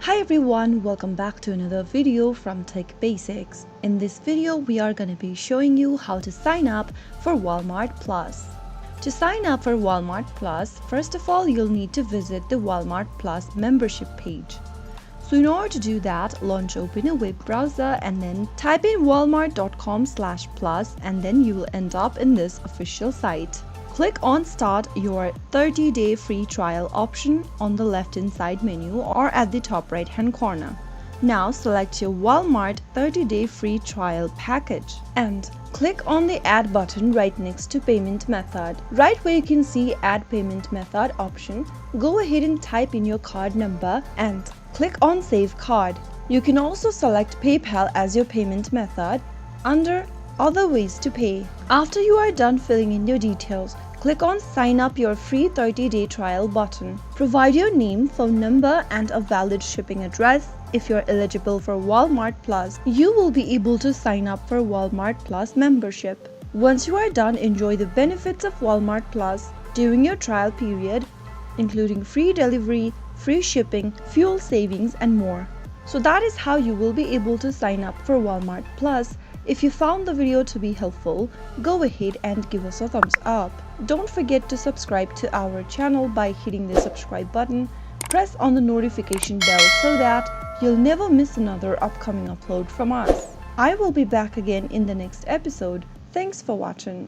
Hi everyone, welcome back to another video from Tech Basics. In this video, we are going to be showing you how to sign up for Walmart Plus. To sign up for Walmart Plus, first of all, you'll need to visit the Walmart Plus membership page. So in order to do that, open a web browser and then type in walmart.com/plus and then you will end up in this official site. Click on Start your 30-day free trial option on the left-hand side menu or at the top right-hand corner. Now select your Walmart 30-day free trial package and click on the Add button right next to Payment Method. Right where you can see Add Payment Method option, go ahead and type in your card number and click on Save Card. You can also select PayPal as your payment method under Other Ways to Pay. After you are done filling in your details, click on Sign Up Your Free 30-Day Trial button. Provide your name, phone number, and a valid shipping address. If you're eligible for Walmart Plus, you will be able to sign up for Walmart Plus membership. Once you are done, enjoy the benefits of Walmart Plus during your trial period, including free delivery, free shipping, fuel savings, and more. So that is how you will be able to sign up for Walmart Plus. If you found the video to be helpful, go ahead and give us a thumbs up. Don't forget to subscribe to our channel by hitting the subscribe button. Press on the notification bell so that you'll never miss another upcoming upload from us. I will be back again in the next episode. Thanks for watching.